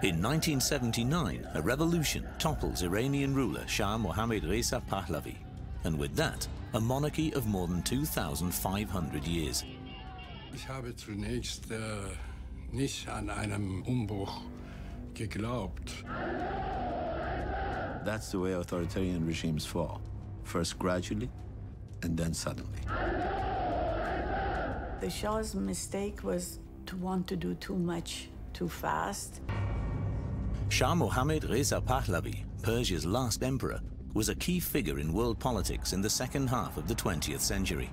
In 1979, a revolution topples Iranian ruler Shah Mohammad Reza Pahlavi, and with that, a monarchy of more than 2,500 years. Ich habe zunächst nicht an einem Umbruch geglaubt. That's the way authoritarian regimes fall. First gradually, and then suddenly. The Shah's mistake was to want to do too much too fast. Shah Mohammad Reza Pahlavi, Persia's last emperor, was a key figure in world politics in the second half of the 20th century.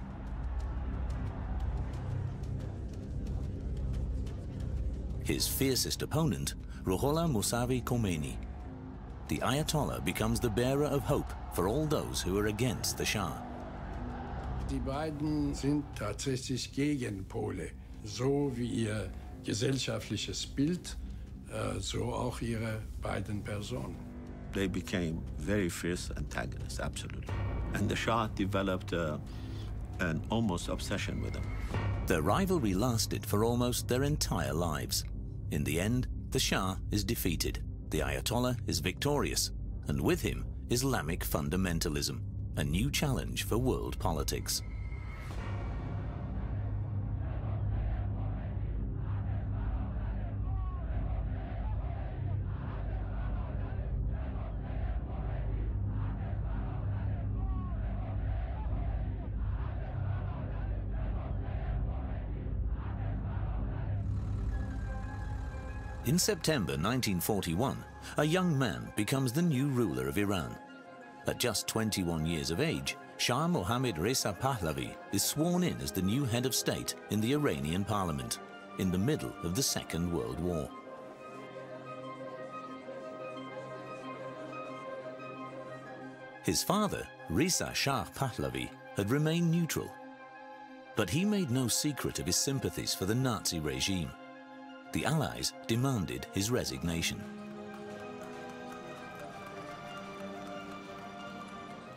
His fiercest opponent, Ruhollah Mousavi Khomeini. The Ayatollah becomes the bearer of hope for all those who are against the Shah. Die beiden sind tatsächlich Gegenpole, so wie ihr gesellschaftliches Bild, so auch ihre beiden Personen. They became very fierce antagonists, absolutely. And the Shah developed an almost obsession with them. Their rivalry lasted for almost their entire lives. In the end, the Shah is defeated, the Ayatollah is victorious, and with him, Islamic fundamentalism, a new challenge for world politics. In September 1941, a young man becomes the new ruler of Iran. At just 21 years of age, Shah Mohammad Reza Pahlavi is sworn in as the new head of state in the Iranian parliament, in the middle of the Second World War. His father, Reza Shah Pahlavi, had remained neutral. But he made no secret of his sympathies for the Nazi regime. The Allies demanded his resignation.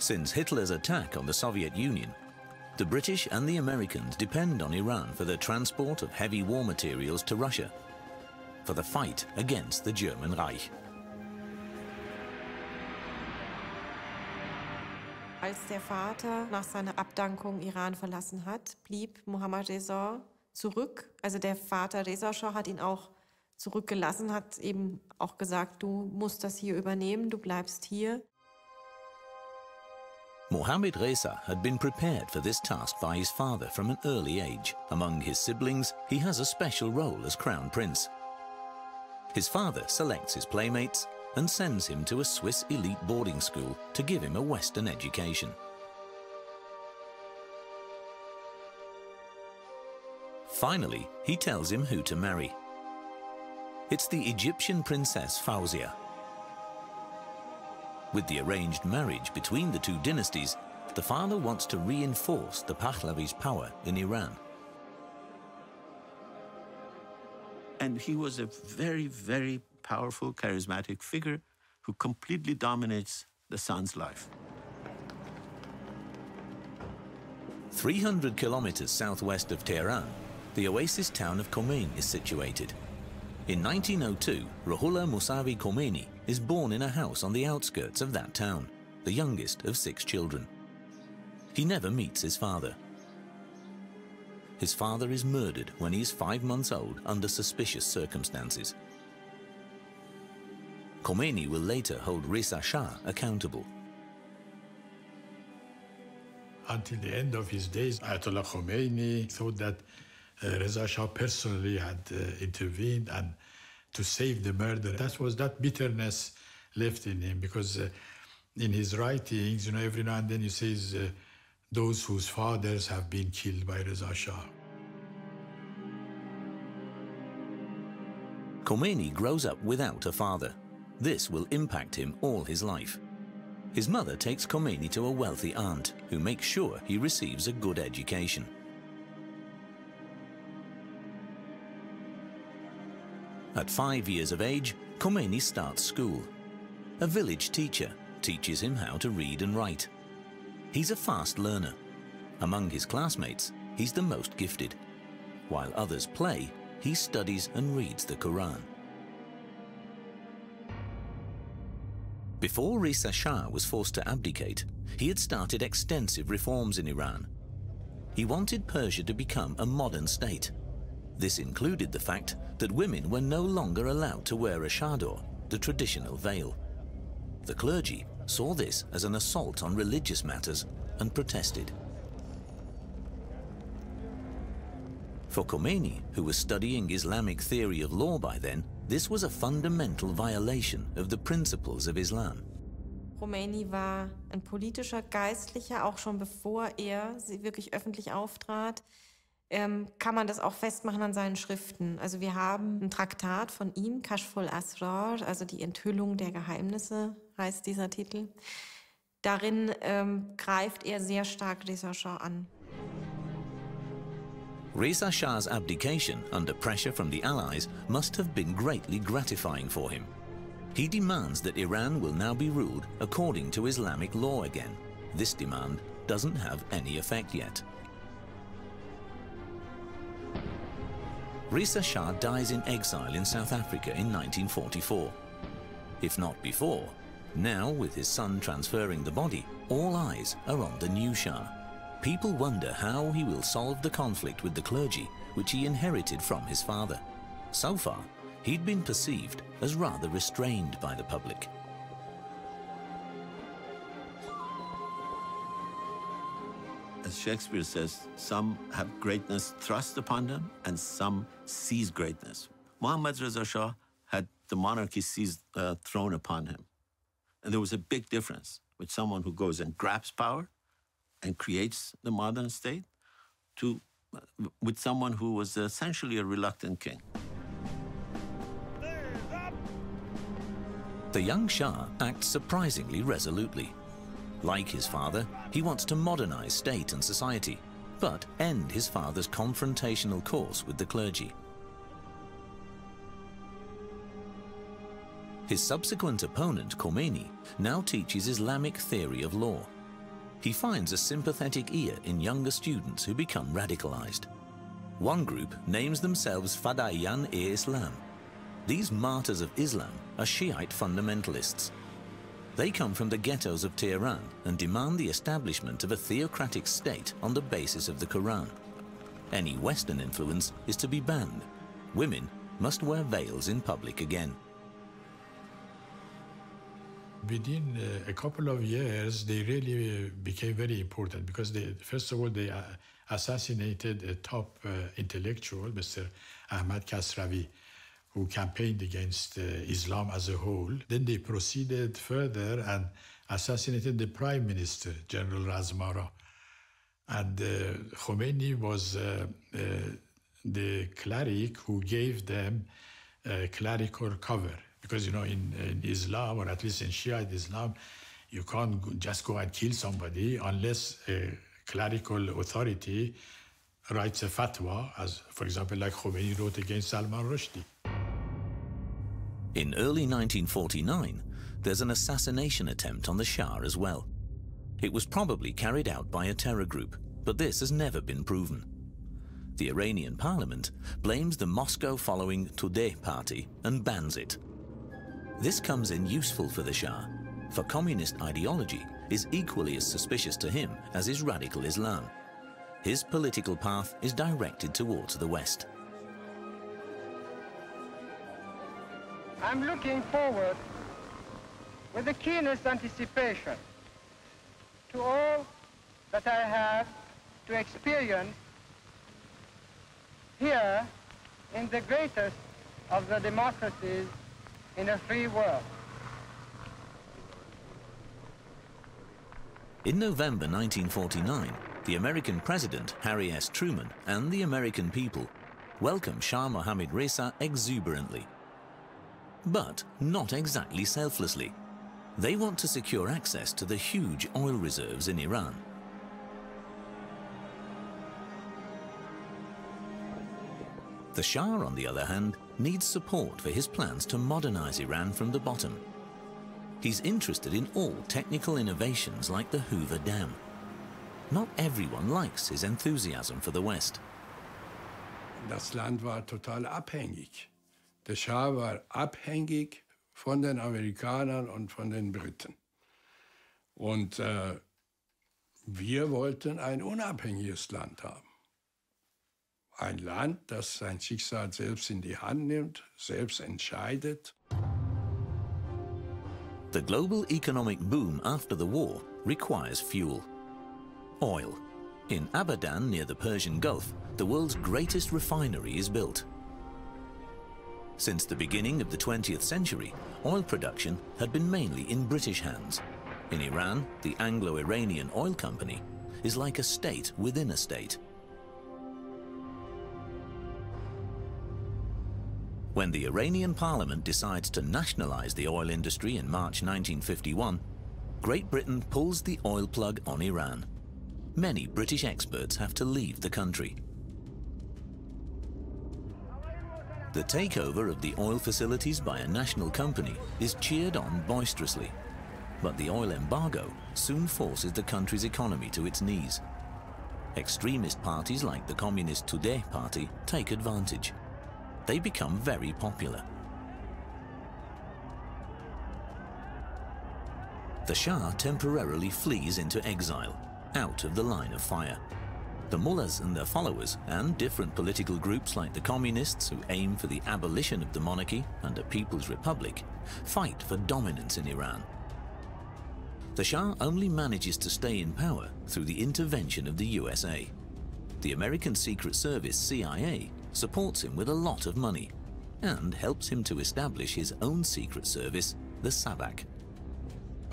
Since Hitler's attack on the Soviet Union, the British and the Americans depend on Iran for the transport of heavy war materials to Russia, for the fight against the German Reich. Als der Vater nach seiner Abdankung Iran verlassen hat, blieb Mohammad Reza zurück. Also der Vater Reza Shah hat ihn auch zurückgelassen, hat eben auch gesagt, du musst das hier übernehmen, du bleibst hier. Mohammad Reza had been prepared for this task by his father from an early age. Among his siblings, he has a special role as crown prince. His father selects his playmates and sends him to a Swiss elite boarding school to give him a Western education. Finally, he tells him who to marry. It's the Egyptian princess Fawzia. With the arranged marriage between the two dynasties, the father wants to reinforce the Pahlavi's power in Iran. And he was a very, very powerful, charismatic figure who completely dominates the son's life. 300 kilometers southwest of Tehran, the oasis town of Khomeini is situated. In 1902, Ruhollah Mousavi Khomeini is born in a house on the outskirts of that town, the youngest of 6 children. He never meets his father. His father is murdered when he is 5 months old under suspicious circumstances. Khomeini will later hold Reza Shah accountable. Until the end of his days, Ayatollah Khomeini thought that Reza Shah personally had intervened and to save the murder. That was that bitterness left in him, because in his writings, you know, every now and then he says, those whose fathers have been killed by Reza Shah. Khomeini grows up without a father. This will impact him all his life. His mother takes Khomeini to a wealthy aunt who makes sure he receives a good education. At 5 years of age, Khomeini starts school. A village teacher teaches him how to read and write. He's a fast learner. Among his classmates, he's the most gifted. While others play, he studies and reads the Quran. Before Reza Shah was forced to abdicate, he had started extensive reforms in Iran. He wanted Persia to become a modern state. This included the fact that women were no longer allowed to wear a chador, the traditional veil. The clergy saw this as an assault on religious matters and protested. For Khomeini, who was studying Islamic theory of law by then, this was a fundamental violation of the principles of Islam. Khomeini war ein politischer Geistlicher, auch schon bevor er wirklich öffentlich auftrat. Kann man das auch festmachen an seinen Schriften. Also wir haben ein Traktat von ihm, Kashful Asrar, also die Enthüllung der Geheimnisse heißt dieser Titel. Darin greift er sehr stark Reza Shah an. Reza Shah's abdication under pressure from the Allies must have been greatly gratifying for him. He demands that Iran will now be ruled according to Islamic law again. This demand doesn't have any effect yet. Reza Shah dies in exile in South Africa in 1944. If not before, now with his son transferring the body, all eyes are on the new Shah. People wonder how he will solve the conflict with the clergy, which he inherited from his father. So far, he'd been perceived as rather restrained by the public. As Shakespeare says, some have greatness thrust upon them and some seize greatness. Mohammad Reza Shah had the monarchy seized thrown upon him. And there was a big difference with someone who goes and grabs power and creates the modern state with someone who was essentially a reluctant king. The young Shah acts surprisingly resolutely. Like his father, he wants to modernize state and society, but end his father's confrontational course with the clergy. His subsequent opponent, Khomeini, now teaches Islamic theory of law. He finds a sympathetic ear in younger students who become radicalized. One group names themselves Fadaiyan-e-Islam. These martyrs of Islam are Shiite fundamentalists. They come from the ghettos of Tehran and demand the establishment of a theocratic state on the basis of the Quran. Any Western influence is to be banned. Women must wear veils in public again. Within a couple of years, they really became very important because, first of all, they assassinated a top intellectual, Mr. Ahmad Kasravi, who campaigned against Islam as a whole. Then they proceeded further and assassinated the Prime Minister, General Razmara. And Khomeini was the cleric who gave them clerical cover. Because, you know, in Islam, or at least in Shiite Islam, you can't just go and kill somebody unless a clerical authority writes a fatwa, as, for example, like Khomeini wrote against Salman Rushdie. In early 1949, there's an assassination attempt on the Shah as well. It was probably carried out by a terror group, but this has never been proven. The Iranian parliament blames the Moscow-following Tudeh party and bans it. This comes in useful for the Shah, for communist ideology is equally as suspicious to him as is radical Islam. His political path is directed towards the West. I'm looking forward with the keenest anticipation to all that I have to experience here in the greatest of the democracies in a free world. In November 1949, the American President Harry S. Truman and the American people welcome Shah Mohammad Reza exuberantly. But not exactly selflessly. They want to secure access to the huge oil reserves in Iran. The Shah, on the other hand, needs support for his plans to modernize Iran from the bottom. He's interested in all technical innovations like the Hoover Dam. Not everyone likes his enthusiasm for the West. Das Land war total abhängig. Der Schah war abhängig von den Amerikanern und von den Briten. Und wir wollten ein unabhängiges Land haben. Ein Land, das sein Schicksal selbst in die Hand nimmt, selbst entscheidet. The global economic boom after the war requires fuel. Oil. In Abadan, near the Persian Gulf, the world's greatest refinery is built. Since the beginning of the 20th century, oil production had been mainly in British hands. In Iran, the Anglo-Iranian Oil Company is like a state within a state. When the Iranian parliament decides to nationalize the oil industry in March 1951, Great Britain pulls the oil plug on Iran. Many British experts have to leave the country. The takeover of the oil facilities by a national company is cheered on boisterously. But the oil embargo soon forces the country's economy to its knees. Extremist parties like the Communist Tudeh party take advantage. They become very popular. The Shah temporarily flees into exile, out of the line of fire. The mullahs and their followers, and different political groups like the communists who aim for the abolition of the monarchy and a people's republic, fight for dominance in Iran. The Shah only manages to stay in power through the intervention of the USA. The American Secret Service, CIA, supports him with a lot of money and helps him to establish his own secret service, the Savak.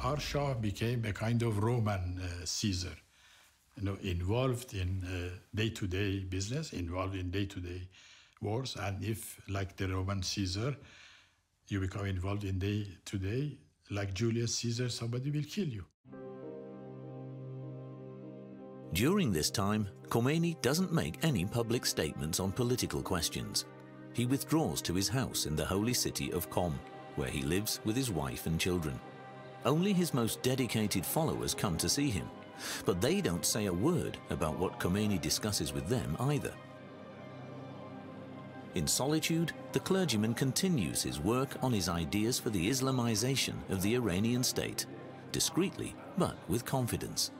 Our Shah became a kind of Roman Caesar, involved in day-to-day business, involved in day-to-day wars. And if, like the Roman Caesar, you become involved in day-to-day, like Julius Caesar, somebody will kill you. During this time, Khomeini doesn't make any public statements on political questions. He withdraws to his house in the holy city of Qom, where he lives with his wife and children. Only his most dedicated followers come to see him, but they don't say a word about what Khomeini discusses with them either. In solitude, the clergyman continues his work on his ideas for the Islamization of the Iranian state, discreetly but with confidence.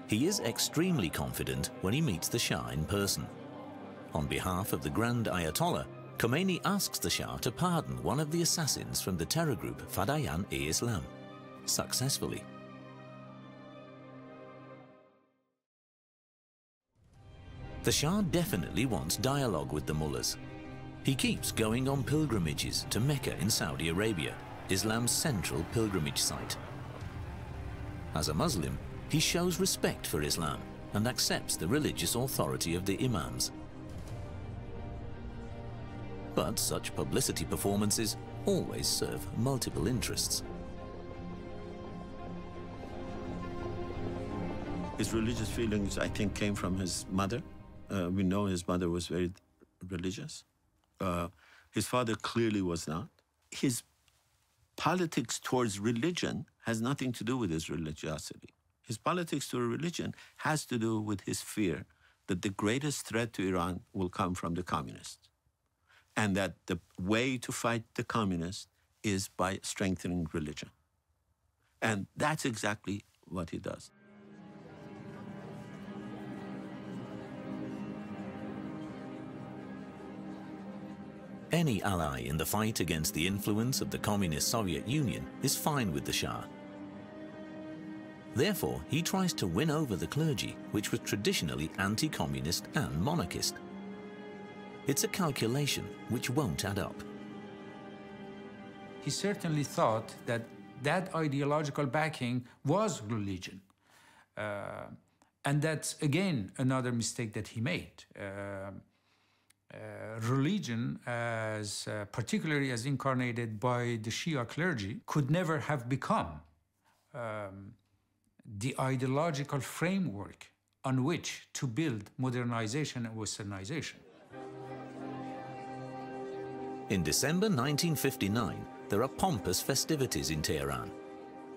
He is extremely confident when he meets the Shah in person. On behalf of the Grand Ayatollah, Khomeini asks the Shah to pardon one of the assassins from the terror group Fadayan-e-Islam, successfully. The Shah definitely wants dialogue with the mullahs. He keeps going on pilgrimages to Mecca in Saudi Arabia, Islam's central pilgrimage site. As a Muslim, he shows respect for Islam and accepts the religious authority of the imams. But such publicity performances always serve multiple interests. His religious feelings, I think, came from his mother. We know his mother was very religious. His father clearly was not. His politics towards religion has nothing to do with his religiosity. His politics toward religion has to do with his fear that the greatest threat to Iran will come from the communists, and that the way to fight the communists is by strengthening religion. And that's exactly what he does. Any ally in the fight against the influence of the communist Soviet Union is fine with the Shah. Therefore, he tries to win over the clergy, which was traditionally anti-communist and monarchist. It's a calculation which won't add up. He certainly thought that that ideological backing was religion. And that's, again, another mistake that he made. Religion, particularly as incarnated by the Shia clergy, could never have become the ideological framework on which to build modernization and westernization. In December 1959, there are pompous festivities in Tehran.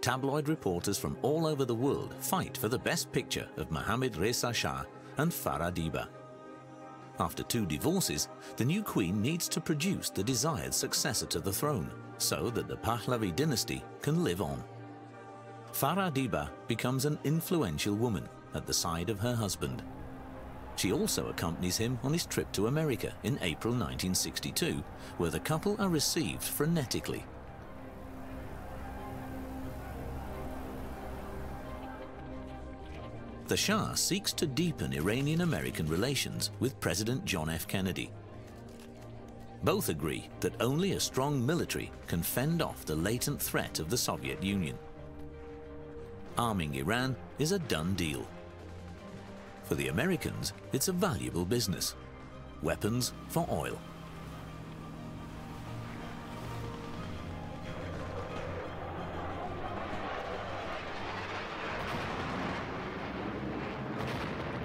Tabloid reporters from all over the world fight for the best picture of Mohammad Reza Shah and Farah Diba. After 2 divorces, the new queen needs to produce the desired successor to the throne so that the Pahlavi dynasty can live on. Farah Diba becomes an influential woman at the side of her husband. She also accompanies him on his trip to America in April 1962, where the couple are received frenetically. The Shah seeks to deepen Iranian-American relations with President John F. Kennedy. Both agree that only a strong military can fend off the latent threat of the Soviet Union. Arming Iran is a done deal. For the Americans, it's a valuable business. Weapons for oil.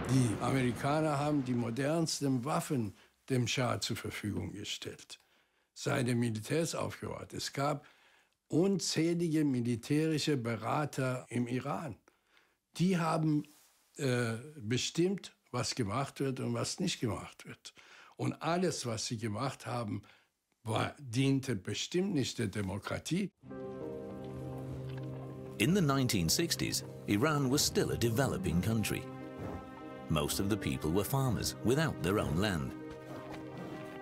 Die Amerikaner haben die modernsten Waffen dem Schah zur Verfügung gestellt, seine Militärs aufgebaut. Es gab unzählige militärische Berater im Iran. Die haben bestimmt, was gemacht wird und was nicht gemacht wird. Und alles, was sie gemacht haben, diente bestimmt nicht der Demokratie. In the 1960s, Iran was still a developing country. Most of the people were farmers without their own land.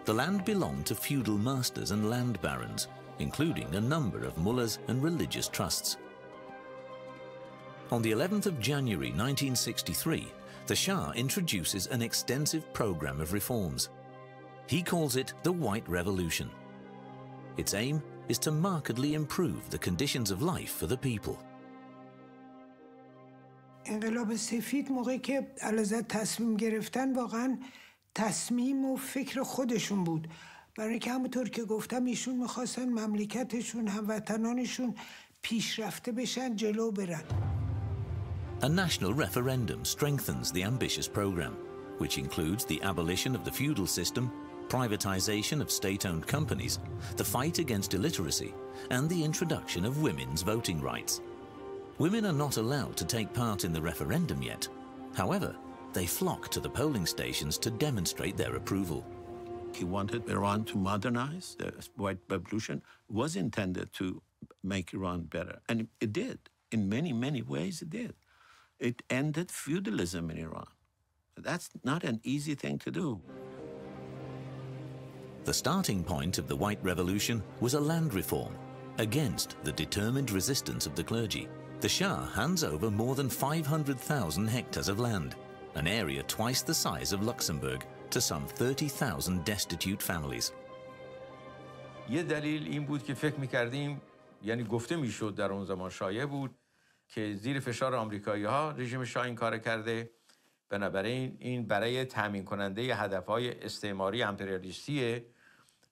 The land belonged to feudal masters and land barons, including a number of mullahs and religious trusts. On the 11th of January 1963, the Shah introduces an extensive program of reforms. He calls it the White Revolution. Its aim is to markedly improve the conditions of life for the people. انقلاب سفید موقعی که علیزاده تصمیم گرفتن واقعا تصمیم و فکر خودشون بود، برای که همونطور که گفتم ایشون میخواستن مملکتشون، هموطنانشون پیشرفته بشن، جلو برن. A national referendum strengthens the ambitious program, which includes the abolition of the feudal system, privatization of state-owned companies, the fight against illiteracy, and the introduction of women's voting rights. Women are not allowed to take part in the referendum yet. However, they flock to the polling stations to demonstrate their approval. He wanted Iran to modernize. The White Revolution was intended to make Iran better, and it did. In many, many ways it did. It ended feudalism in Iran. That's not an easy thing to do. The starting point of the White Revolution was a land reform against the determined resistance of the clergy. The Shah hands over more than 500,000 hectares of land, an area twice the size of Luxembourg, to some 30,000 destitute families. یه دلیل این بود که فکر می‌کردیم، یعنی گفته می‌شد در اون زمان شایع بود که زیر فشار آمریکایی‌ها رژیم شاه این کار کرده، بنابراین این برای تامین کننده هدف‌های استعماری امپریالیستیه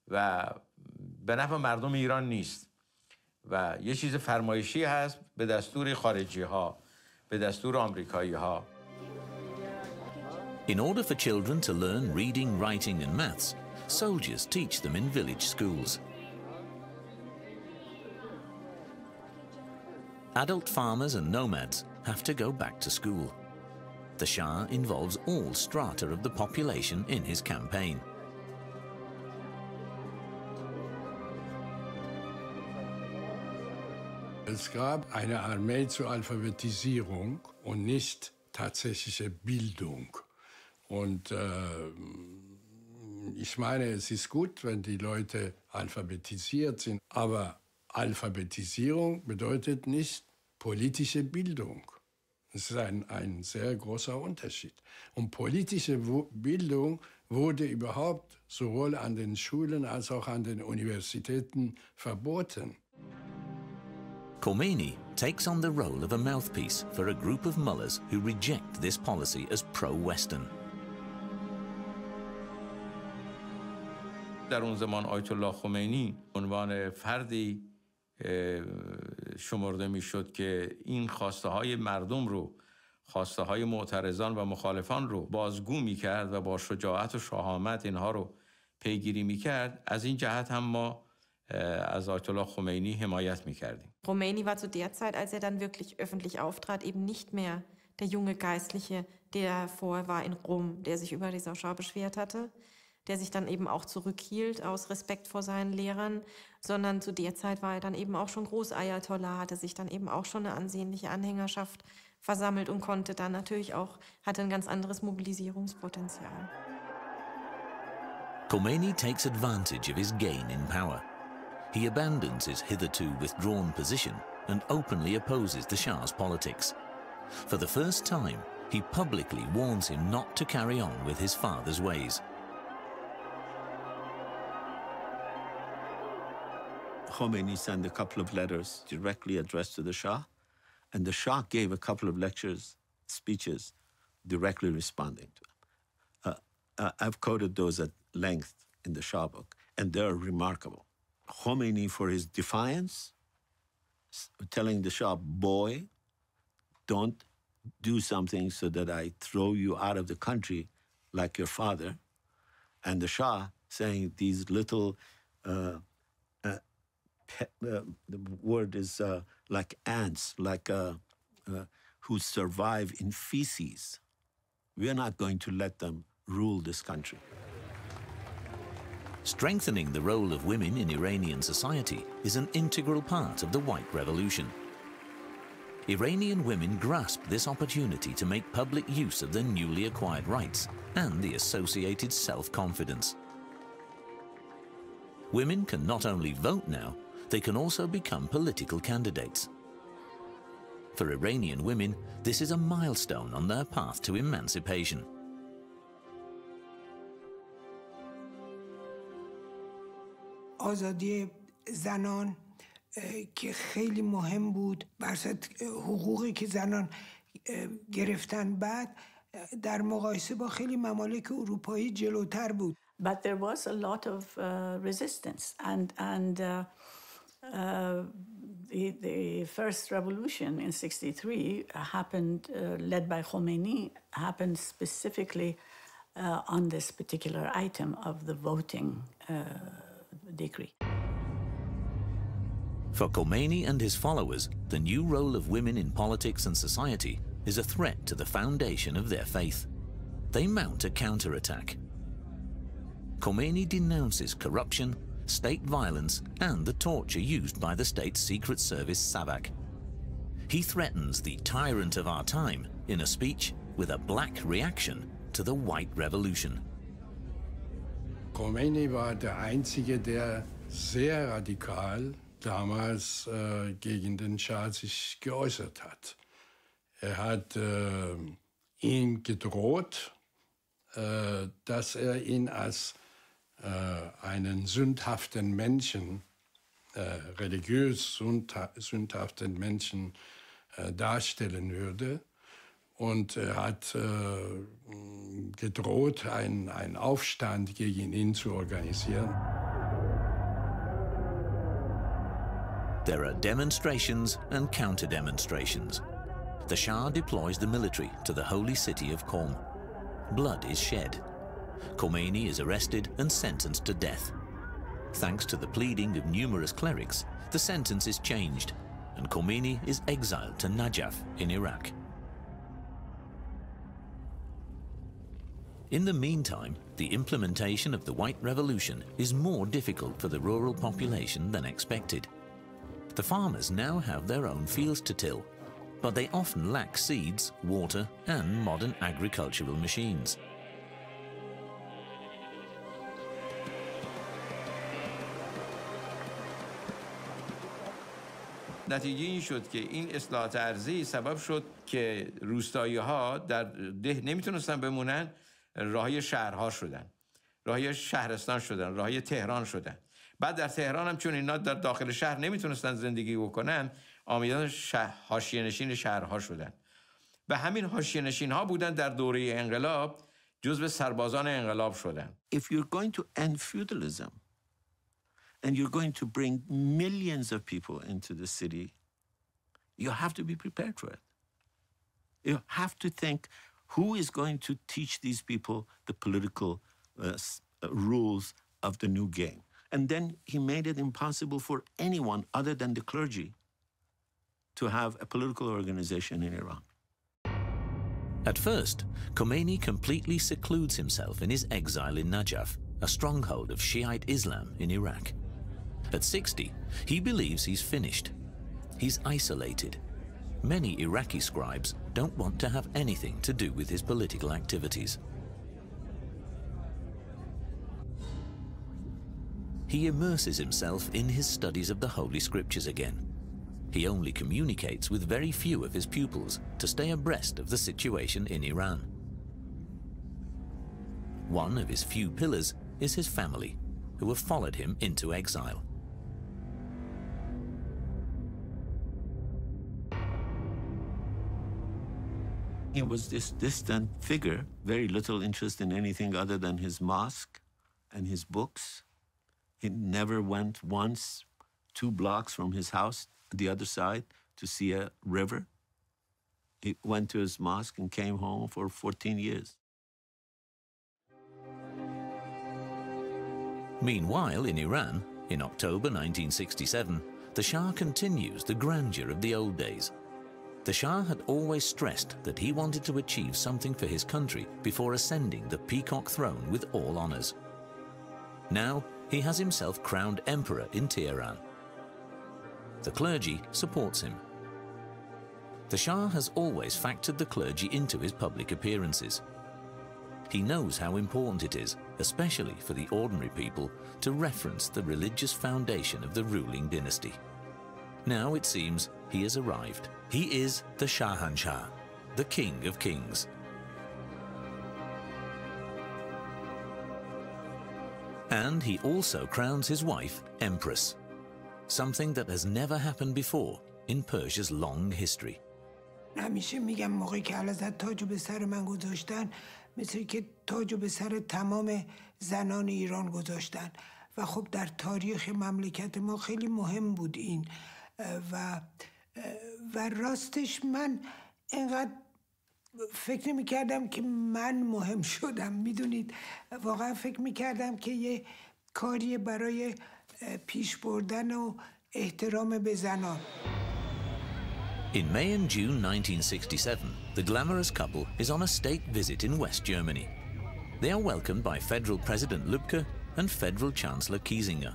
و به نفع مردم ایران نیست و یه چیز فرمایشی هست به دستور خارجی‌ها، به دستور آمریکایی‌ها. In order for children to learn reading, writing and maths, soldiers teach them in village schools. Adult farmers and nomads have to go back to school. The Shah involves all strata of the population in his campaign. Es gab eine Armee zur Alphabetisierung und nicht tatsächliche Bildung. Und ich meine, es ist gut, wenn die Leute alphabetisiert sind, aber Alphabetisierung bedeutet nicht politische Bildung. Das ist ein sehr großer Unterschied. Und politische Bildung wurde überhaupt sowohl an den Schulen als auch an den Universitäten verboten. Khomeini takes on the role of a mouthpiece for a group of mullahs who reject this policy as pro-Western. در اون زمان آیت الله خمینی عنوان فردی شمرده میشد که این خواسته های مردم رو، خواسته های معترضان و مخالفان رو بازگو میکرد و با شجاعت و شهامت اینها رو پیگیری میکرد. از این جهت هم ما از آیت الله خمینی حمایت میکردیم. Khomeini war zu der Zeit, als er dann wirklich öffentlich auftrat, eben nicht mehr der junge Geistliche, der vorher war in Rom, der sich über Reza Shah beschwert hatte, der sich dann eben auch zurückhielt aus Respekt vor seinen Lehrern, sondern zu der Zeit war er dann eben auch schon Großayatollah, hatte sich dann eben auch schon eine ansehnliche Anhängerschaft versammelt und konnte dann natürlich auch, hatte ein ganz anderes Mobilisierungspotenzial. Khomeini takes advantage of his gain in power. He abandons his hitherto withdrawn position and openly opposes the Shah's politics. For the first time, he publicly warns him not to carry on with his father's ways. Khomeini sent a couple of letters directly addressed to the Shah, and the Shah gave a couple of speeches, directly responding to him. I've quoted those at length in the Shah book, and they're remarkable. Khomeini, for his defiance, telling the Shah, boy, don't do something so that I throw you out of the country like your father. And the Shah saying these little, the word is like ants, like who survive in feces. We're not going to let them rule this country. Strengthening the role of women in Iranian society is an integral part of the White Revolution. Iranian women grasped this opportunity to make public use of their newly acquired rights and the associated self-confidence. Women can not only vote now, they can also become political candidates. For Iranian women, this is a milestone on their path to emancipation. آزادی زنان که خیلی مهم بود، برصد حقوقی که زنان گرفتن بعد در مقایسه با خیلی ممالک اروپایی جلوتر بود. But there was a lot of resistance, and the first revolution in '63 happened, led by Khomeini, happened specifically on this particular item of the voting decree. For Khomeini and his followers, the new role of women in politics and society is a threat to the foundation of their faith. They mount a counterattack. Khomeini denounces corruption, state violence, and the torture used by the state's secret service Savak. He threatens the tyrant of our time in a speech with a black reaction to the White Revolution. Khomeini war der Einzige, der sehr radikal damals gegen den Schah sich geäußert hat. Er hat ihn gedroht, dass er ihn als einen sündhaften Menschen, religiös sündhaften Menschen darstellen würde. Und er hat gedroht, einen Aufstand gegen ihn zu organisieren. There are demonstrations and counter-demonstrations. The Shah deploys the military to the holy city of Qom. Blood is shed. Khomeini is arrested and sentenced to death. Thanks to the pleading of numerous clerics, the sentence is changed, and Khomeini is exiled to Najaf in Iraq. In the meantime, the implementation of the White Revolution is more difficult for the rural population than expected. The farmers now have their own fields to till, but they often lack seeds, water, and modern agricultural machines. نتیجه این شد که این اصلاحات ارضی سبب شد که روستایی‌ها در ده نمیتونستن بمونن، راهی شهرها شدن، راهی شهرستان شدن، راهی تهران شدن. بعد در تهران هم چون اینا در داخل شهر نمیتونستن زندگی بکنن، آمدن حاشیه‌نشین شهرها شدن. و همین حاشیه‌نشین‌ها بودن در دوره انقلاب جزو سربازان انقلاب شدن. If you're going to end feudalism and you're going to bring millions of people into the city, you have to be prepared for it. You have to think, who is going to teach these people the political rules of the new game? And then he made it impossible for anyone other than the clergy to have a political organization in Iran. At first, Khomeini completely secludes himself in his exile in Najaf, a stronghold of Shiite Islam in Iraq. At 60, he believes he's finished. He's isolated. Many Iraqi scribes don't want to have anything to do with his political activities. He immerses himself in his studies of the Holy Scriptures again. He only communicates with very few of his pupils to stay abreast of the situation in Iran. One of his few pillars is his family, who have followed him into exile. He was this distant figure, very little interest in anything other than his mosque and his books. He never went once 2 blocks from his house, the other side, to see a river. He went to his mosque and came home for 14 years. Meanwhile, in Iran, in October 1967, the Shah continues the grandeur of the old days. The Shah had always stressed that he wanted to achieve something for his country before ascending the peacock throne with all honors. Now, he has himself crowned emperor in Tehran. The clergy supports him. The Shah has always factored the clergy into his public appearances. He knows how important it is, especially for the ordinary people, to reference the religious foundation of the ruling dynasty. Now it seems he has arrived. He is the Shahanshah, the King of Kings. And he also crowns his wife Empress, something that has never happened before in Persia's long history. همیشه میگم موقعی که حضرت تاجو به سر من گذاشتن مثل که تاجو به سر تمام زنان ایران گذاشتن و خب در تاریخ مملکت ما خیلی مهم بود این و راستش من اینقدر فکر نمی‌کردم که من مهم شدم. میدونید واقعا فکر می‌کردم که یه کاری برای پیش بردن و احترام به زنان. In May and June 1967, the glamorous couple is on a state visit in West Germany. They are welcomed by Federal President Lübke and Federal Chancellor Kiesinger.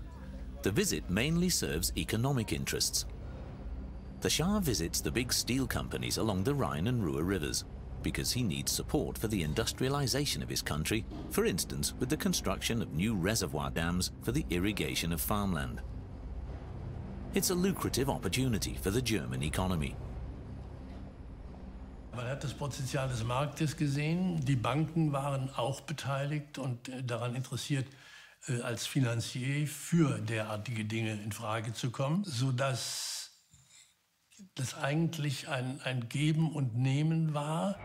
The visit mainly serves economic interests. The Shah visits the big steel companies along the Rhine and Ruhr rivers because he needs support for the industrialization of his country, for instance with the construction of new reservoir dams for the irrigation of farmland. It's a lucrative opportunity for the German economy. Man hat das Potenzial des Marktes gesehen. Die Banken waren auch beteiligt und daran interessiert, als Finanzier für derartige Dinge in Frage zu kommen, sodass das eigentlich ein Geben und Nehmen war.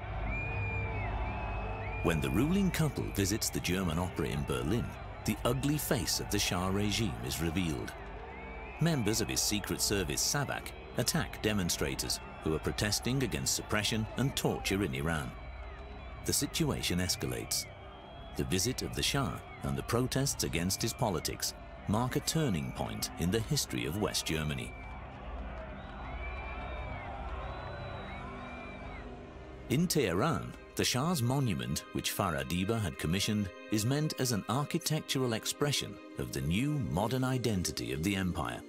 When the ruling couple visits the German opera in Berlin, the ugly face of the Shah regime is revealed. Members of his secret service Savak attack demonstrators who are protesting against suppression and torture in Iran. The situation escalates. The visit of the Shah and the protests against his politics mark a turning point in the history of West Germany. In Tehran, the Shah's monument, which Faradiba had commissioned, is meant as an architectural expression of the new modern identity of the empire.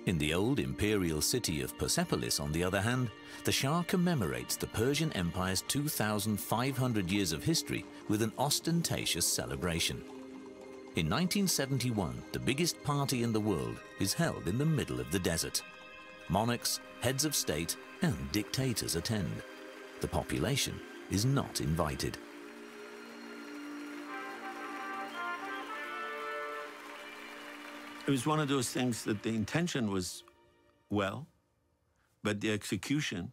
In the old imperial city of Persepolis, on the other hand, the Shah commemorates the Persian Empire's 2,500 years of history with an ostentatious celebration. In 1971, the biggest party in the world is held in the middle of the desert. Monarchs, heads of state, and dictators attend. The population is not invited. It was one of those things that the intention was well, but the execution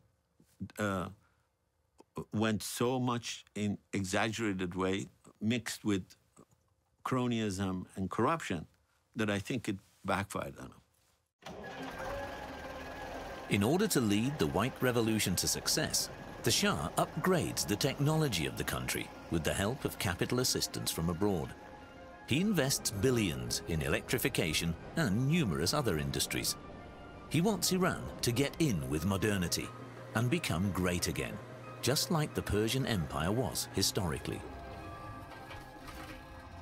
went so much in exaggerated way, mixed with cronyism and corruption, that I think it backfired on him. In order to lead the White Revolution to success, the Shah upgrades the technology of the country with the help of capital assistance from abroad. He invests billions in electrification and numerous other industries. He wants Iran to get in with modernity, and become great again, just like the Persian Empire was historically.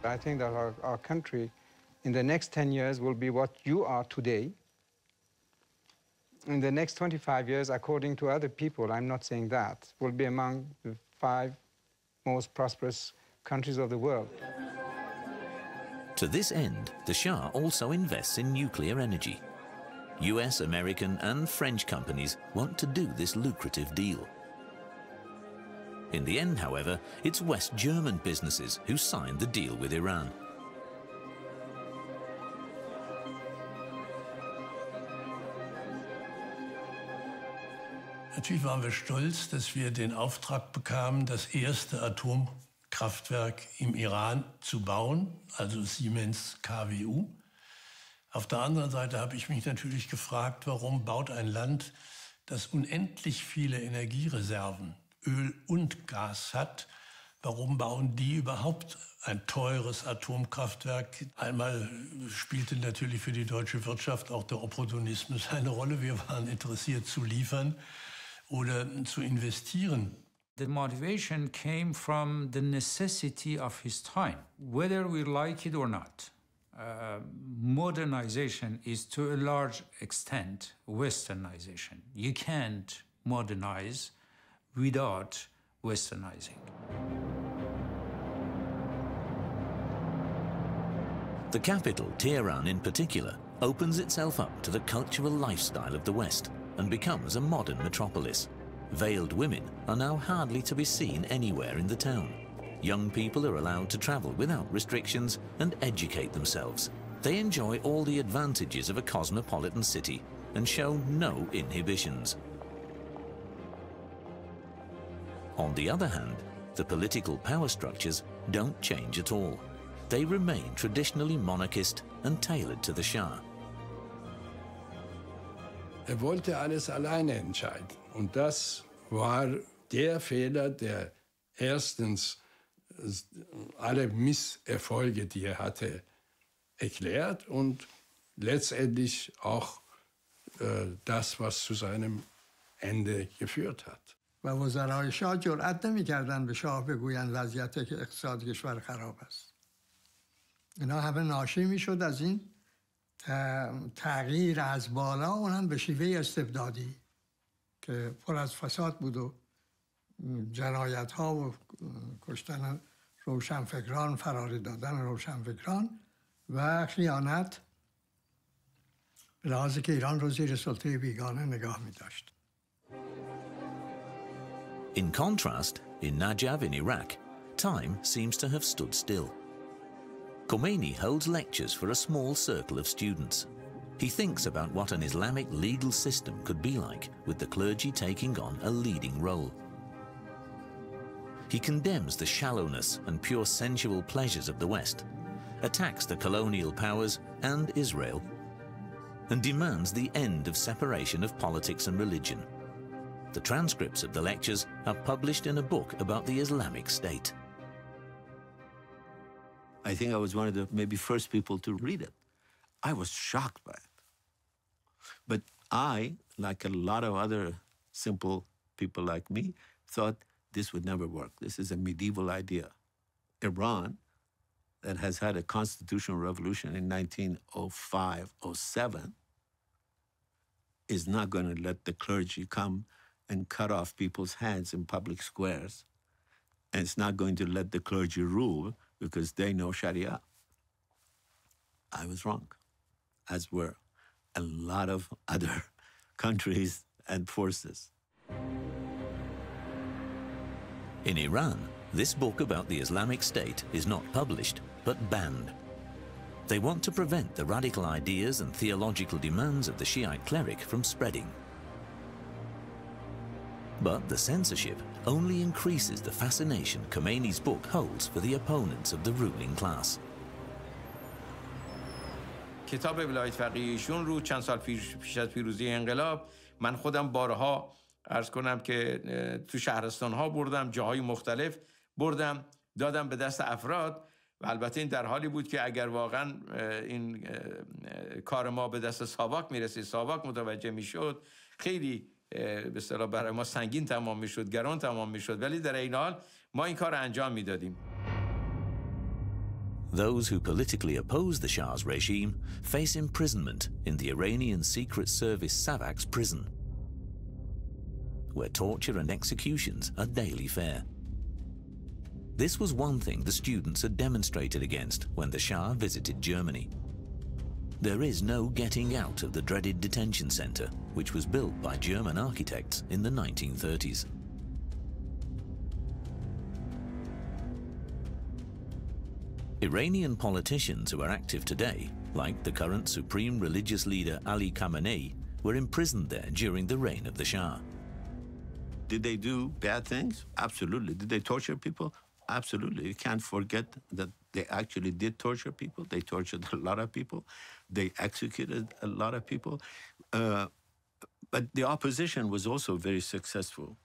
I think that our country in the next 10 years will be what you are today. In the next 25 years, according to other people, I'm not saying that, will be among the 5 most prosperous countries of the world. To this end, the Shah also invests in nuclear energy. US, American, and French companies want to do this lucrative deal. In the end, however, it's West German businesses who signed the deal with Iran. Natürlich waren wir stolz, dass wir den Auftrag bekamen, das erste Atomkraftwerk im Iran zu bauen, also Siemens KWU. Auf der anderen Seite habe ich mich natürlich gefragt, warum baut ein Land, das unendlich viele Energiereserven, Öl und Gas hat, warum bauen die überhaupt ein teures Atomkraftwerk? Einmal spielte natürlich für die deutsche Wirtschaft auch der Opportunismus eine Rolle. Wir waren interessiert zu liefern oder zu investieren. The motivation came from the necessity of his time, whether we like it or not. Modernization is to a large extent westernization. You can't modernize without westernizing. The capital, Tehran in particular, opens itself up to the cultural lifestyle of the West and becomes a modern metropolis. Veiled women are now hardly to be seen anywhere in the town. Young people are allowed to travel without restrictions and educate themselves. They enjoy all the advantages of a cosmopolitan city and show no inhibitions. On the other hand, the political power structures don't change at all. They remain traditionally monarchist and tailored to the Shah. Wollte alles alleine entscheiden. Und das war der Fehler, der erstens alle Misserfolge, die hatte, erklärt und letztendlich auch das, was zu seinem Ende geführt hat. و وزرای شاه جرئت نمی‌کردند به شاه بگویند وضعیت اقتصاد کشور خراب است. اینا همه ناشی میشد از این تغییر از بالا، اونم به شیوه استبدادی که پر از فساد بود و جنایت‌ها و کشتن روشنفکران، فراری دادن روشنفکران و خیانت، به لحاظی که ایران رو زیر سلطه بیگانه نگاه می‌داشت. In contrast, in Najaf in Iraq, time seems to have stood still. Khomeini holds lectures for a small circle of students. He thinks about what an Islamic legal system could be like, with the clergy taking on a leading role. He condemns the shallowness and pure sensual pleasures of the West, attacks the colonial powers and Israel, and demands the end of separation of politics and religion. The transcripts of the lectures are published in a book about the Islamic State. I think I was one of the maybe first people to read it. I was shocked by it. But I, like a lot of other simple people like me, thought this would never work. This is a medieval idea. Iran, that has had a constitutional revolution in 1905-07, is not going to let the clergy come and cut off people's hands in public squares. And it's not going to let the clergy rule because they know Sharia. I was wrong, as were a lot of other countries and forces. In Iran, this book about the Islamic State is not published, but banned. They want to prevent the radical ideas and theological demands of the Shiite cleric from spreading. But the censorship only increases the fascination Khomeini's book holds for the opponents of the ruling class. کتاب ولایت فقیه ایشون رو چند سال پیش از پیروزی انقلاب من خودم بارها عرض کنم که تو شهرستان‌ها بردم، جاهای مختلف بردم، دادم به دست افراد و البته این در حالی بود که اگر واقعا این کار ما به دست ساواک میرسید، ساواک متوجه میشد، خیلی به اصطلاح برای ما سنگین تمام میشد، گران تمام میشد، ولی در این حال ما این کار انجام میدادیم. Those who politically oppose the Shah's regime face imprisonment in the Iranian Secret Service Savak's prison, where torture and executions are daily fare. This was one thing the students had demonstrated against when the Shah visited Germany. There is no getting out of the dreaded detention center, which was built by German architects in the 1930s. Iranian politicians who are active today, like the current supreme religious leader Ali Khamenei, were imprisoned there during the reign of the Shah. Did they do bad things? Absolutely. Did they torture people? Absolutely. You can't forget that they actually did torture people. They tortured a lot of people. They executed a lot of people. But the opposition was also very successful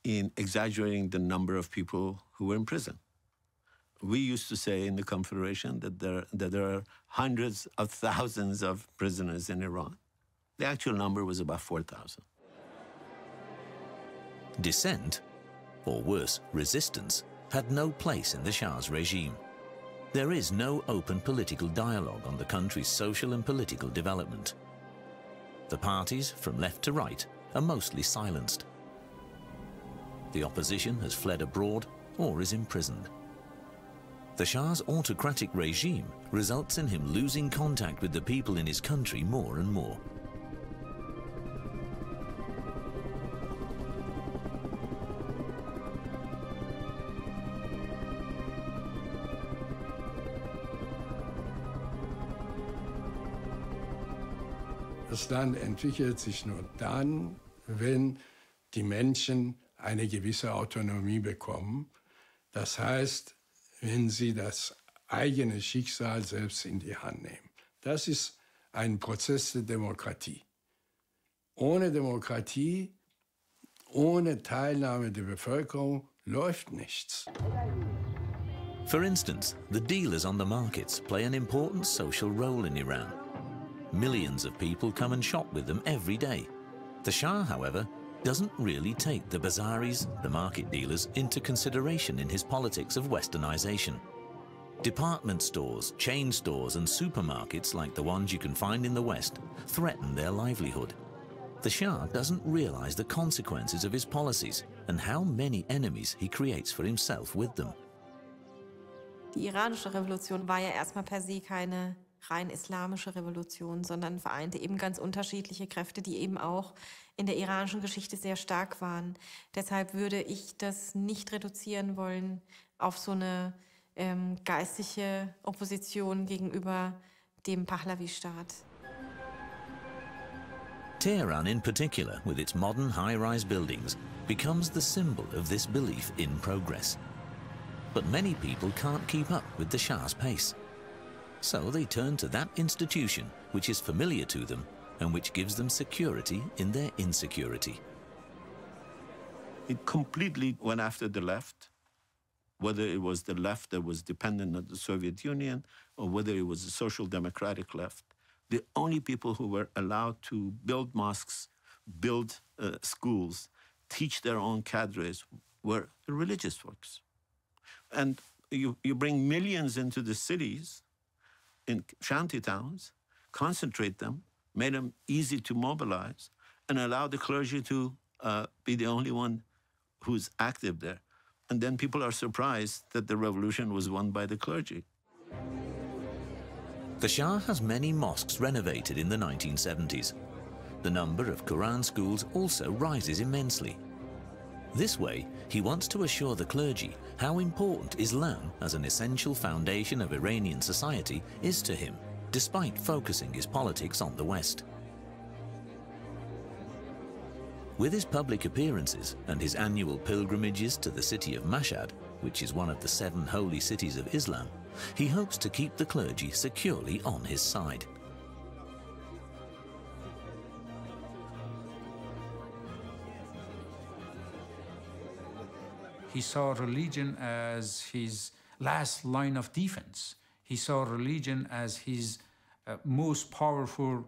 in exaggerating the number of people who were in prison. We used to say in the Confederation that there are hundreds of thousands of prisoners in Iran. The actual number was about 4,000. Dissent, or worse, resistance, had no place in the Shah's regime. There is no open political dialogue on the country's social and political development. The parties, from left to right, are mostly silenced. The opposition has fled abroad or is imprisoned. The Shah's autocratic regime results in him losing contact with the people in his country more and more. Das Land entwickelt sich nur dann, wenn die Menschen eine gewisse Autonomie bekommen. Das heißt, wenn sie das eigene Schicksal selbst in die Hand nehmen. Das ist ein Prozess der Demokratie. Ohne Demokratie, ohne Teilnahme der Bevölkerung läuft nichts. For instance, the dealers on the markets play an important social role in Iran. Millions of people come and shop with them every day. The Shah, however, doesn't really take the bazaris, the market dealers, into consideration in his politics of westernization. Department stores, chain stores and supermarkets like the ones you can find in the West threaten their livelihood. The Shah doesn't realize the consequences of his policies and how many enemies he creates for himself with them. Die iranische Revolution war ja erstmal per se keine rein islamische Revolution, sondern vereinte eben ganz unterschiedliche Kräfte, die eben auch in der iranischen Geschichte sehr stark waren. Deshalb würde ich das nicht reduzieren wollen auf so eine geistliche Opposition gegenüber dem Pahlavi-Staat. Tehran in particular, with its modern high-rise buildings, becomes the symbol of this belief in progress. But many people can't keep up with the Shah's pace. So they turn to that institution which is familiar to them and which gives them security in their insecurity. It completely went after the left, whether it was the left that was dependent on the Soviet Union or whether it was the social democratic left. The only people who were allowed to build mosques, build schools, teach their own cadres were the religious folks. And you bring millions into the cities, in shanty towns, concentrate them, made them easy to mobilize, and allow the clergy to be the only one who's active there. And then people are surprised that the revolution was won by the clergy. The Shah has many mosques renovated in the 1970s. The number of Quran schools also rises immensely. This way, he wants to assure the clergy how important Islam as an essential foundation of Iranian society is to him, despite focusing his politics on the West. With his public appearances and his annual pilgrimages to the city of Mashhad, which is one of the 7 holy cities of Islam, he hopes to keep the clergy securely on his side. He saw religion as his last line of defense. He saw religion as his most powerful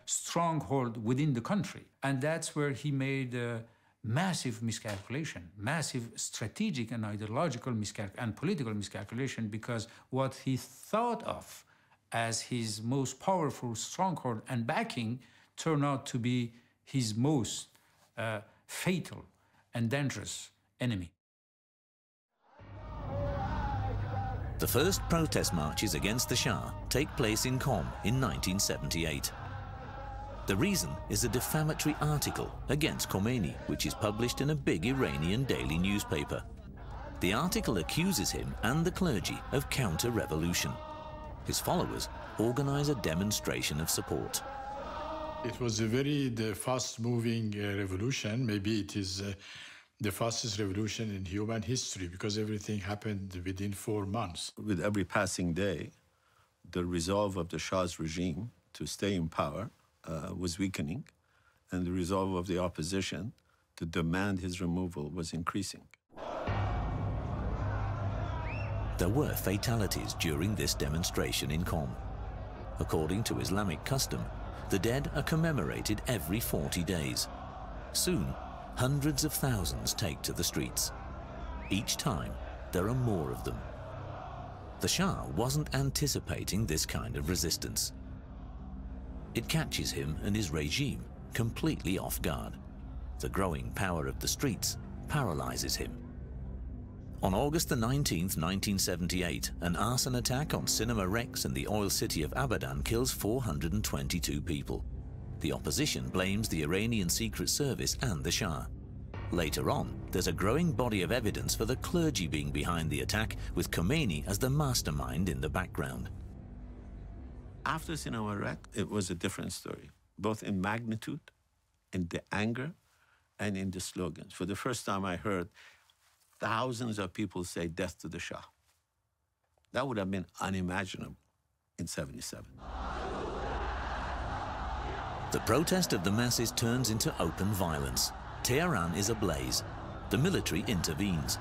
stronghold within the country. And that's where he made a massive miscalculation, massive strategic and ideological and political miscalculation, because what he thought of as his most powerful stronghold and backing turned out to be his most fatal and dangerous enemy. The first protest marches against the Shah take place in Qom in 1978. The reason is a defamatory article against Khomeini, which is published in a big Iranian daily newspaper. The article accuses him and the clergy of counter-revolution. His followers organize a demonstration of support. It was a very fast-moving revolution. Maybe it is the fastest revolution in human history, because everything happened within 4 months. With every passing day, the resolve of the Shah's regime to stay in power was weakening, and the resolve of the opposition to demand his removal was increasing. There were fatalities during this demonstration in Qom. According to Islamic custom, the dead are commemorated every 40 days. Soon, hundreds of thousands take to the streets. Each time, there are more of them. The Shah wasn't anticipating this kind of resistance. It catches him and his regime completely off guard. The growing power of the streets paralyzes him. On August the 19th, 1978, an arson attack on Cinema Rex in the oil city of Abadan kills 422 people. The opposition blames the Iranian Secret Service and the Shah. Later on, there's a growing body of evidence for the clergy being behind the attack, with Khomeini as the mastermind in the background. After Cinema Rex, it was a different story, both in magnitude, in the anger, and in the slogans. For the first time, I heard thousands of people say death to the Shah. That would have been unimaginable in '77. The protest of the masses turns into open violence. Tehran is ablaze. The military intervenes.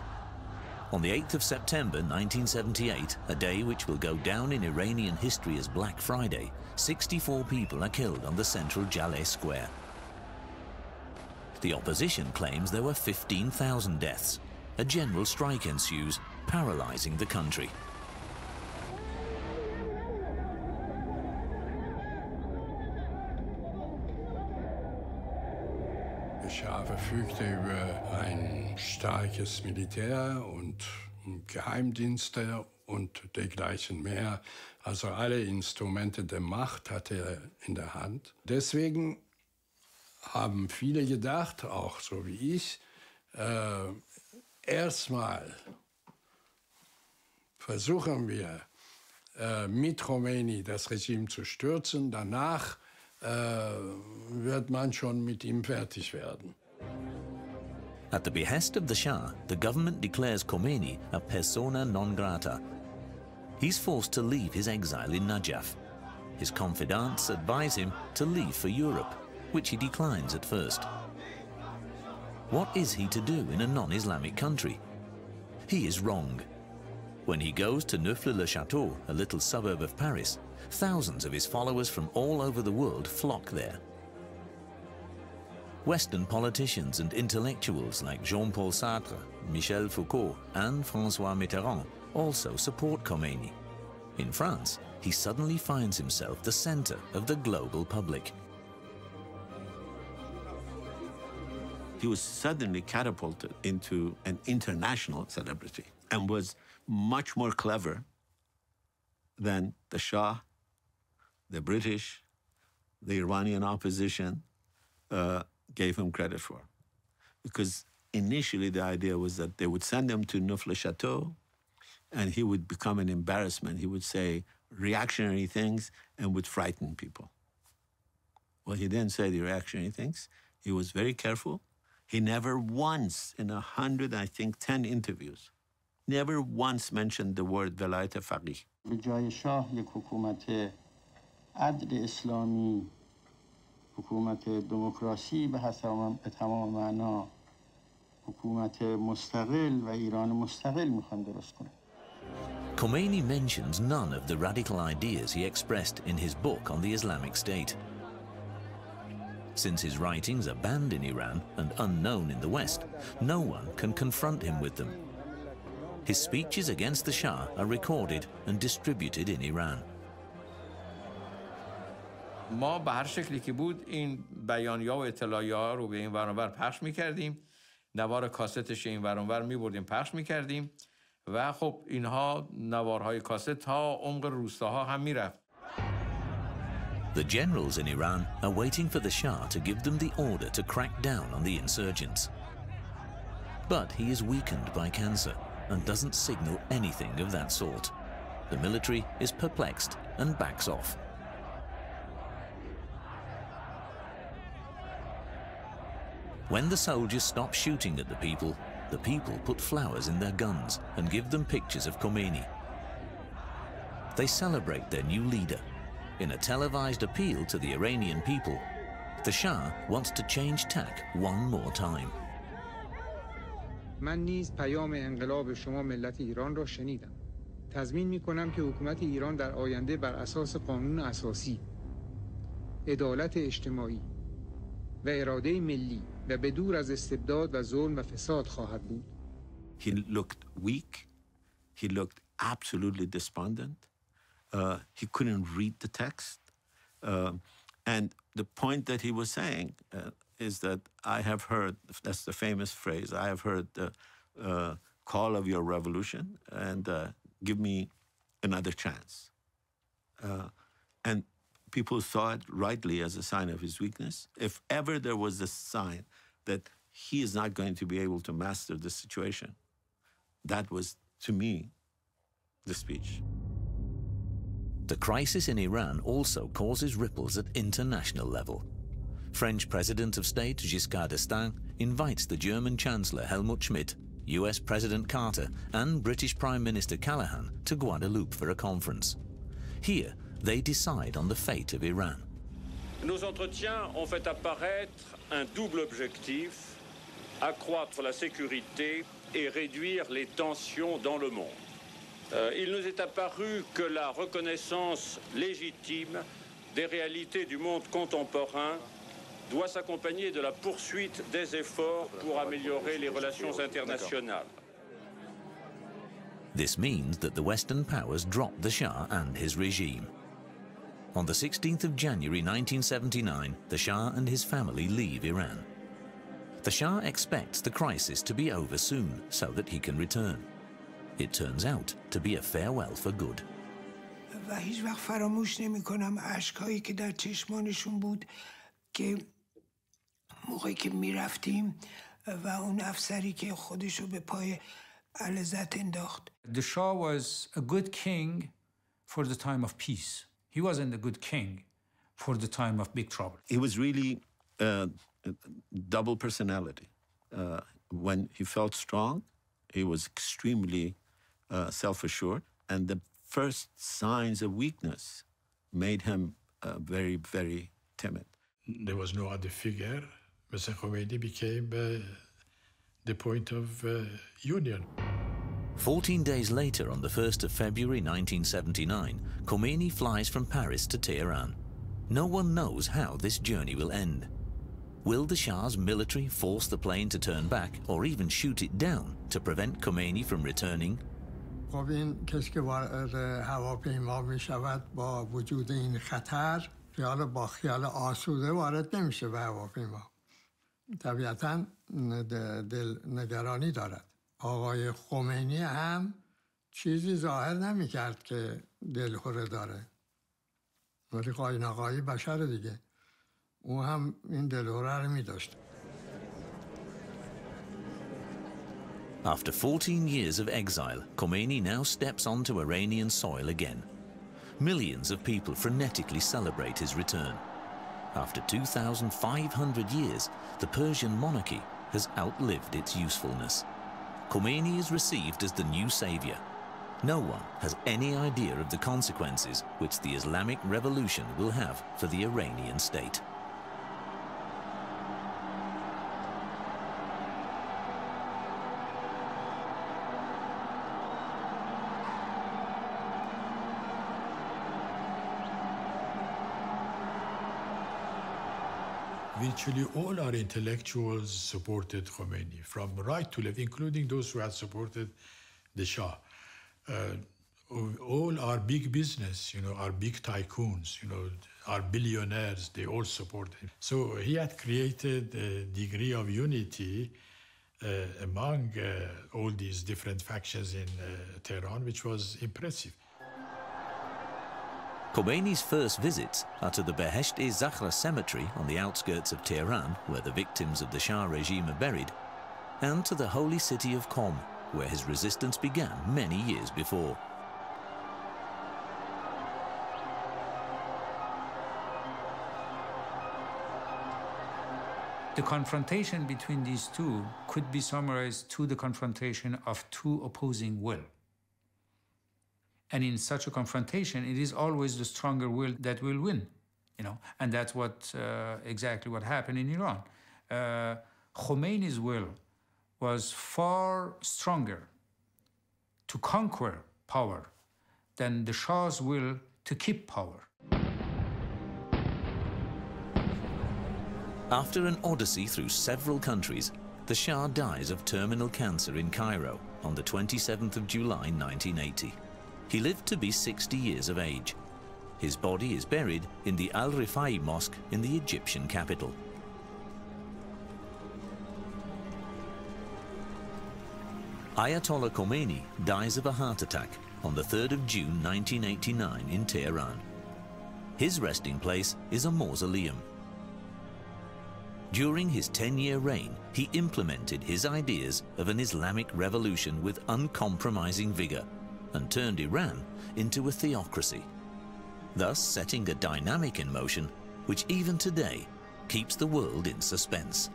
On the 8th of September 1978, a day which will go down in Iranian history as Black Friday, 64 people are killed on the central Jaleh Square. The opposition claims there were 15,000 deaths. A general strike ensues, paralyzing the country. Der Schah verfügte über ein starkes Militär und Geheimdienste und dergleichen mehr. Also alle Instrumente der Macht hatte er in der Hand. Deswegen haben viele gedacht, auch so wie ich, erstmal versuchen wir mit Khomeini das Regime zu stürzen, danach wird man schon mit ihm fertig werden. At the behest of the Shah, the government declares Khomeini a persona non grata. He's forced to leave his exile in Najaf. His confidants advise him to leave for Europe, which he declines at first. What is he to do in a non-Islamic country? He is wrong. When he goes to Neauphle-le-Château, a little suburb of Paris, thousands of his followers from all over the world flock there. Western politicians and intellectuals like Jean-Paul Sartre, Michel Foucault, and François Mitterrand also support Khomeini. In France, he suddenly finds himself the center of the global public. He was suddenly catapulted into an international celebrity and was much more clever than the Shah, the British, the Iranian opposition gave him credit for. Because initially the idea was that they would send him to Neauphle-le-Château and he would become an embarrassment. He would say reactionary things and would frighten people. Well, he didn't say the reactionary things. He was very careful. He never once in 10 interviews, never once mentioned the word velayat faqih. به جای شاه یک حکومت عدل اسلامی، حکومت دموکراسی به تمام معنا، حکومت مستقل و ایران مستقل میخوان درست کنه. Khomeini mentions none of the radical ideas he expressed in his book on the Islamic State. Since his writings are banned in Iran and unknown in the West, no one can confront him with them. His speeches against the Shah are recorded and distributed in Iran. ما به هر شکلی که بود این بیانیه‌ها و اطلاعیه‌ها رو به این ور اون ور پخش می‌کردیم، نوار کاستش این ور اون ور می‌بردیم پخش می‌کردیم و خب اینها نوارهای کاست تا عمق روستاها هم می‌رفت. The generals in Iran are waiting for the Shah to give them the order to crack down on the insurgents. But he is weakened by cancer and doesn't signal anything of that sort. The military is perplexed and backs off. When the soldiers stop shooting at the people put flowers in their guns and give them pictures of Khomeini. They celebrate their new leader. In a televised appeal to the Iranian people, the Shah wants to change tack one more time. من نیز پیام انقلاب شما ملت ایران را شنیدم. تضمین می‌کنم که حکومت ایران در آینده بر اساس قانون اساسی، عدالت اجتماعی و اراده ملی و بدور از استبداد و ظلم و فساد خواهد بود. He looked weak. He looked absolutely despondent. He couldn't read the text. And the point that he was saying is that I have heard, that's the famous phrase, I have heard the call of your revolution and give me another chance. And people saw it rightly as a sign of his weakness. If ever there was a sign that he is not going to be able to master the situation, that was, to me, the speech. The crisis in Iran also causes ripples at international level. French President of State Giscard d'Estaing invites the German Chancellor Helmut Schmidt, US President Carter, and British Prime Minister Callaghan to Guadeloupe for a conference. Here, they decide on the fate of Iran. Nos entretiens ont fait apparaître un double objectif, accroître la sécurité et réduire les tensions dans le monde. Il nous est apparu que la reconnaissance légitime des réalités du monde contemporain doit s'accompagner de la poursuite des efforts pour améliorer les relations internationales. This means that the Western powers drop the Shah and his regime. On the 16th of January 1979, the Shah and his family leave Iran. The Shah expects the crisis to be over soon so that he can return. It turns out to be a farewell for good. و هیچ وقت فراموش نمی کنم اشکایی که در چشمانشون بود که موقعی که می رفتیم و اون افسری که خودشو به پای علزت انداخت. The Shah was a good king for the time of peace. He wasn't a good king for the time of big trouble. He was really a double personality. When he felt strong, he was extremely self-assured, and the first signs of weakness made him very, very timid. There was no other figure. Mr. Khomeini became the point of union. 14 days later, on the 1st of February 1979, Khomeini flies from Paris to Tehran. No one knows how this journey will end. Will the Shah's military force the plane to turn back or even shoot it down to prevent Khomeini from returning? خب این کسی که وارد هواپیما می شود با وجود این خطر با خیال آسوده وارد نمیشه به هواپیما. طبیعتاً دل نگرانی دارد. آقای خمینی هم چیزی ظاهر نمی کرد که دلخوره داره. ولی قایناقایی بشر دیگه. او هم این دلخوره رو می داشت. After 14 years of exile, Khomeini now steps onto Iranian soil again. Millions of people frenetically celebrate his return. After 2,500 years, the Persian monarchy has outlived its usefulness. Khomeini is received as the new savior. No one has any idea of the consequences which the Islamic Revolution will have for the Iranian state. Virtually all our intellectuals supported Khomeini, from right to left, including those who had supported the Shah. All our big business, our big tycoons, our billionaires, they all supported him. So he had created a degree of unity among all these different factions in Tehran, which was impressive. Khomeini's first visits are to the Behesht-e-Zahra cemetery on the outskirts of Tehran, where the victims of the Shah regime are buried, and to the holy city of Qom, where his resistance began many years before. The confrontation between these two could be summarized to the confrontation of two opposing will. And in such a confrontation, it is always the stronger will that will win, and that's exactly what happened in Iran. Khomeini's will was far stronger to conquer power than the Shah's will to keep power. After an odyssey through several countries, the Shah dies of terminal cancer in Cairo on the 27th of July 1980. He lived to be 60 years of age. His body is buried in the Al-Rifai Mosque in the Egyptian capital. Ayatollah Khomeini dies of a heart attack on the 3rd of June 1989 in Tehran. His resting place is a mausoleum. During his 10-year reign, he implemented his ideas of an Islamic revolution with uncompromising vigor and turned Iran into a theocracy, thus setting a dynamic in motion which even today keeps the world in suspense.